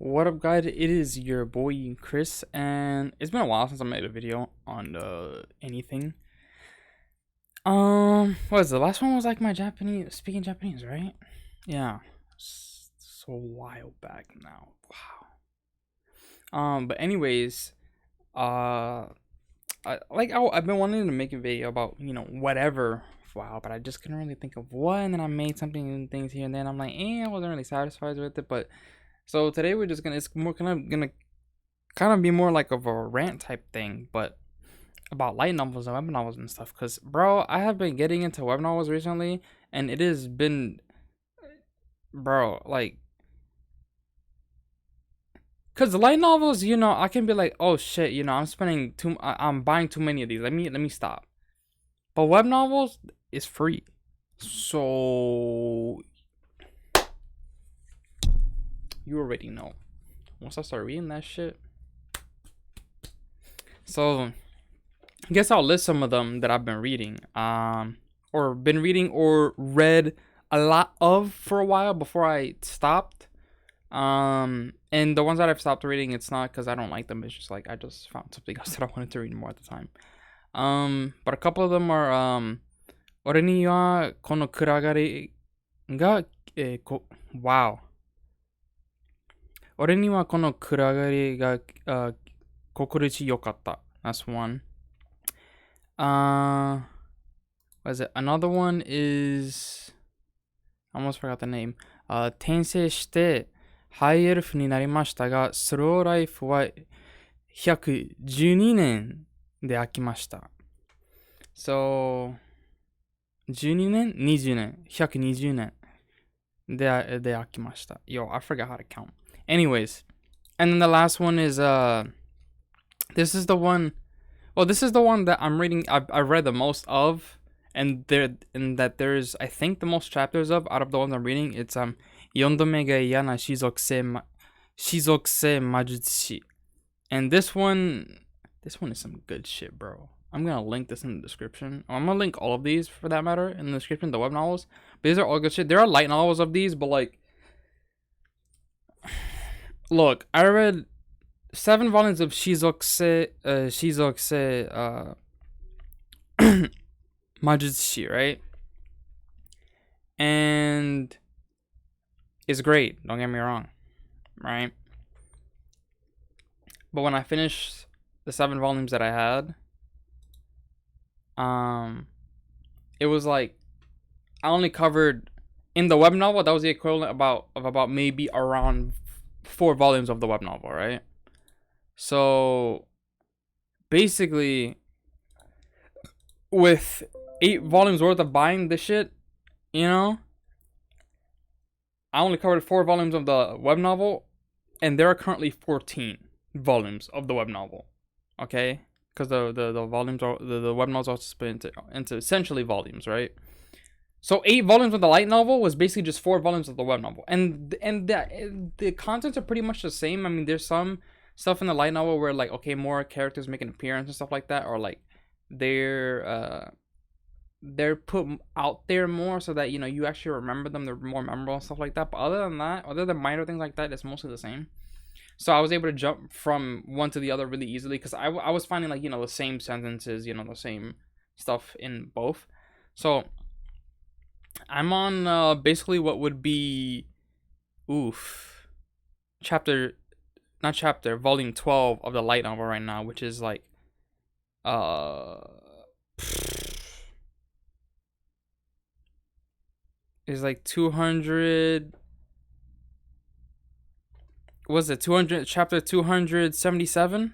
What up, guys? It is your boy Chris, and it's been a while since I made a video on anything. What is the last one? Was like my Japanese, speaking Japanese, right? Yeah, so a while back now. Wow. But anyways, uh, I've been wanting to make a video about whatever for a while, but I just couldn't really think of what. And then I made something and things here and then. I'm like, I wasn't really satisfied with it, but. So today we're just gonna it's more kind of be more like of a rant type thing, but about light novels and web novels and stuff. Cause bro, I have been getting into web novels recently, and it has been, bro, like, cause the light novels, I can be like, oh shit, I'm buying too many of these. Let me stop. But web novels is free, so you already know. Once I start reading that shit. So I guess I'll list some of them that I've been reading. Or been reading or read a lot of for a while before I stopped. And the ones that I've stopped reading, it's not because I don't like them. It's just like I just found something else that I wanted to read more at the time. But a couple of them are俺にはこの暗がりが、wow. 俺にはこの暗がりが、心地よかった. That's one. What is it? Another one is I almost forgot the name. 転生してハイエルフになりましたが、スローライフは112年で飽きました。So 12年 ?20 年 ?120 年で飽きました。Yo, I forgot how to count. Anyways, and then the last one is this is the one that I'm reading. I read the most of, and there's I think the most chapters of out of the ones I'm reading. It's 4度目が嫌な種族性魔術師. And this one is some good shit, bro. I'm gonna link this in the description. I'm gonna link all of these for that matter in the description. The web novels, but these are all good shit. There are light novels of these, but like, look, I read 7 volumes of Shizokse Majutsushi, right? And it's great, don't get me wrong, right? But when I finished the 7 volumes that I had, it was like I only covered in the web novel, that was the equivalent of about maybe around 4 volumes of the web novel, right? So basically, with 8 volumes worth of buying this shit, I only covered 4 volumes of the web novel, and there are currently 14 volumes of the web novel. Okay, because the volumes are the web novels are split into essentially volumes, right? So 8 volumes of the light novel was basically just 4 volumes of the web novel, and the contents are pretty much the same. I mean, there's some stuff in the light novel where like, okay, more characters make an appearance and stuff like that, or like they're put out there more so that you actually remember them. They're more memorable and stuff like that. But other than minor things like that, it's mostly the same. So I was able to jump from one to the other really easily because I was finding like the same sentences, the same stuff in both. So I'm on basically what would be volume 12 of the light novel right now, which is like is like 200. Was it 200? Chapter 277?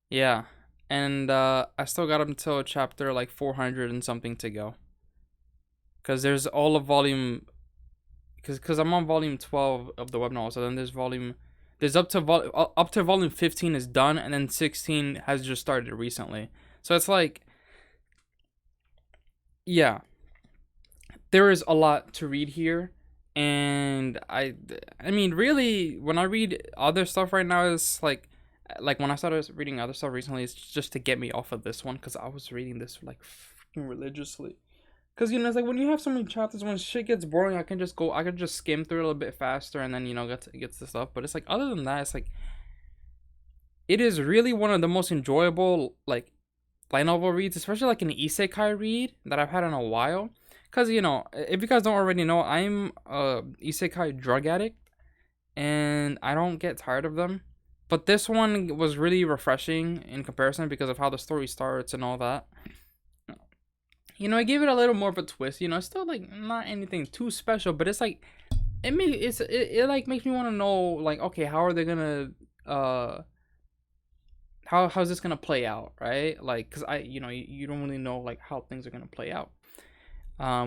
Yeah, and I still got until chapter like 400 and something to go. Cause there's all of volume. Cause I'm on volume 12 of the web novel. So then there's up to volume 15 is done, and then 16 has just started recently. So it's like, yeah, there is a lot to read here. And I mean, really, when I read other stuff right now, it's like when I started reading other stuff recently, it's just to get me off of this one because I was reading this like freaking religiously. Cause you know it's like when you have so many chapters, when shit gets boring, I can just skim through it a little bit faster, and then get to the stuff. But it's like other than that, it's like it is really one of the most enjoyable like light novel reads, especially like an isekai read that I've had in a while. Cause if you guys don't already know, I'm a isekai drug addict, and I don't get tired of them. But this one was really refreshing in comparison because of how the story starts and all that. I gave it a little more of a twist. It's still like not anything too special, but it's like it like makes me want to know like, okay, how are they gonna how's this gonna play out, right? Like, cause you don't really know like how things are gonna play out.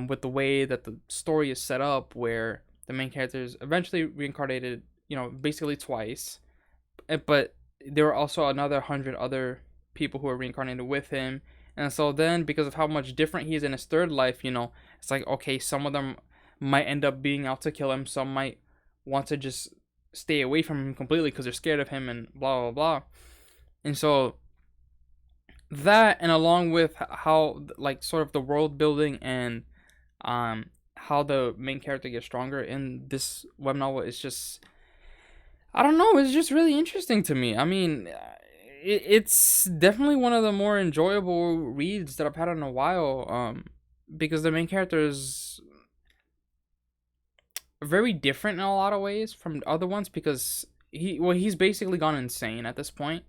With the way that the story is set up, where the main character is eventually reincarnated, basically twice, but there were also another 100 other people who are reincarnated with him. And so then, because of how much different he is in his third life, it's like, okay, some of them might end up being out to kill him. Some might want to just stay away from him completely because they're scared of him and blah, blah, blah. And so that, and along with how, like, sort of the world building and how the main character gets stronger in this web novel is just, I don't know, it's just really interesting to me. I mean, it's definitely one of the more enjoyable reads that I've had in a while. Because the main character is very different in a lot of ways from other ones because he's basically gone insane at this point,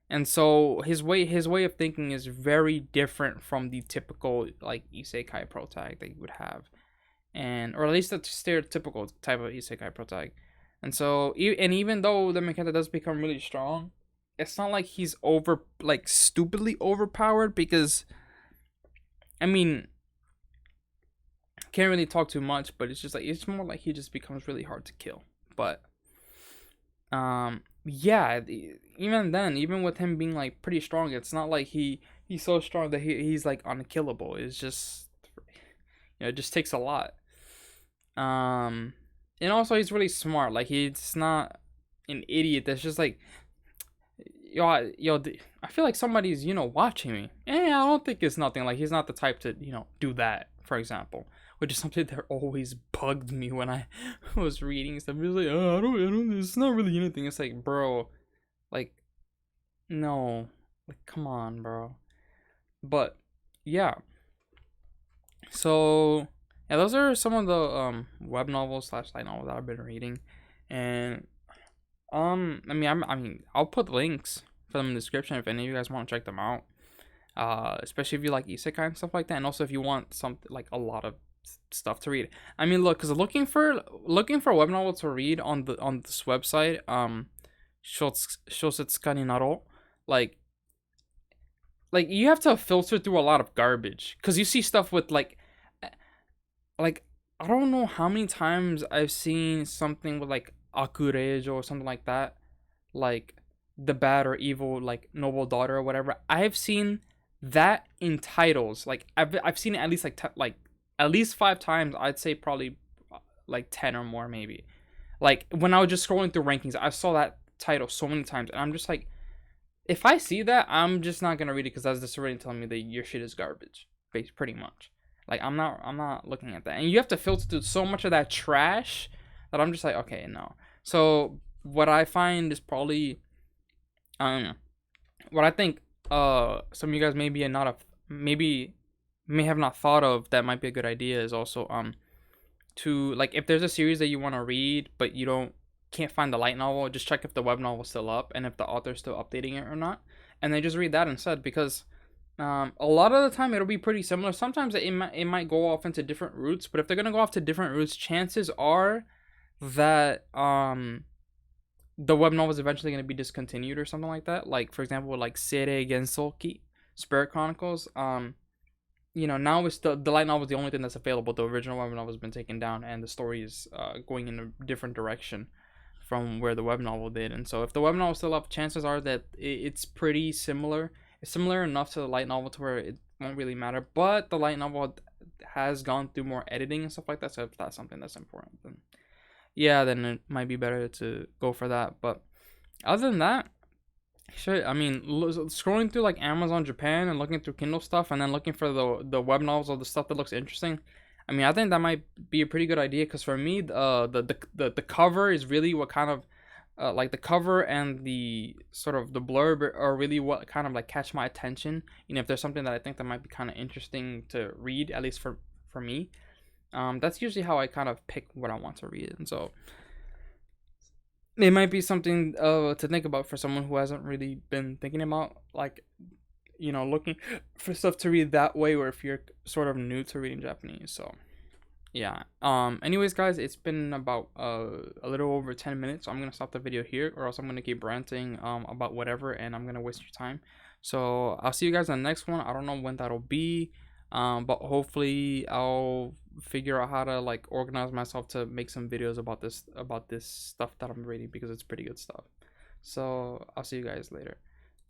and so his way of thinking is very different from the typical like isekai protag that you would have, and or at least the stereotypical type of isekai protag. And so, and even though the main character does become really strong, it's not like he's like stupidly overpowered because, I mean, can't really talk too much, but it's just like it's more like he just becomes really hard to kill. But yeah, even then, even with him being like pretty strong, it's not like he's so strong that he's like unkillable. It's just it just takes a lot. And also he's really smart. Like he's not an idiot that's just like, yo, I feel like somebody's watching me. I don't think it's nothing. Like he's not the type to do that, for example, which is something that always bugged me when I was reading stuff. It was like, oh, I don't. It's not really anything. It's like, bro, like, no, like, come on, bro. But yeah, so yeah, those are some of the web novels slash light novels that I've been reading, and I mean, I'll put links for them in the description if any of you guys want to check them out. Especially if you like isekai and stuff like that, and also if you want something like a lot of stuff to read. I mean, look, because looking for a web novel to read on this website, Shosetsuka Naro, like you have to filter through a lot of garbage because you see stuff with like I don't know how many times I've seen something with like Akurejo or something like that, like the bad or evil like noble daughter or whatever. I've seen that in titles. Like I've seen it at least like at least 5 times. I'd say probably like 10 or more maybe. Like when I was just scrolling through rankings, I saw that title so many times, and I'm just like, if I see that, I'm just not gonna read it because that's just already telling me that your shit is garbage, pretty much. Like I'm not looking at that, and you have to filter through so much of that trash that I'm just like, okay, no. So what I find is probably, what I think some of you guys may have not thought of that might be a good idea is also to like, if there's a series that you want to read but you can't find the light novel, just check if the web novel is still up and if the author's still updating it or not, and then just read that instead, because a lot of the time it'll be pretty similar. Sometimes it might go off into different routes, but if they're gonna go off to different routes, chances are that the web novel is eventually gonna be discontinued or something like that. Like for example, like Seirei Gensoki, Spirit Chronicles. Now it's the light novel is the only thing that's available. The original web novel has been taken down, and the story is going in a different direction from where the web novel did. And so if the web novel is still up, chances are that it's pretty similar. It's similar enough to the light novel to where it won't really matter. But the light novel has gone through more editing and stuff like that. So if that's something that's important, then yeah, then it might be better to go for that. But other than that, shit, I mean, scrolling through like Amazon Japan and looking through Kindle stuff, and then looking for the web novels or the stuff that looks interesting. I mean, I think that might be a pretty good idea because for me, the cover is really what kind of like the cover and the sort of the blurb are really what kind of like catch my attention. You know, if there's something that I think that might be kind of interesting to read, at least for me, that's usually how I kind of pick what I want to read. And so it might be something to think about for someone who hasn't really been thinking about like, you know, looking for stuff to read that way, or if you're sort of new to reading Japanese. So yeah. Anyways, guys, it's been about a little over 10 minutes, so I'm gonna stop the video here, or else I'm gonna keep ranting about whatever, and I'm gonna waste your time. So I'll see you guys in the next one. I don't know when that'll be, but hopefully I'll figure out how to like organize myself to make some videos about this stuff that I'm reading, because it's pretty good stuff. So I'll see you guys later.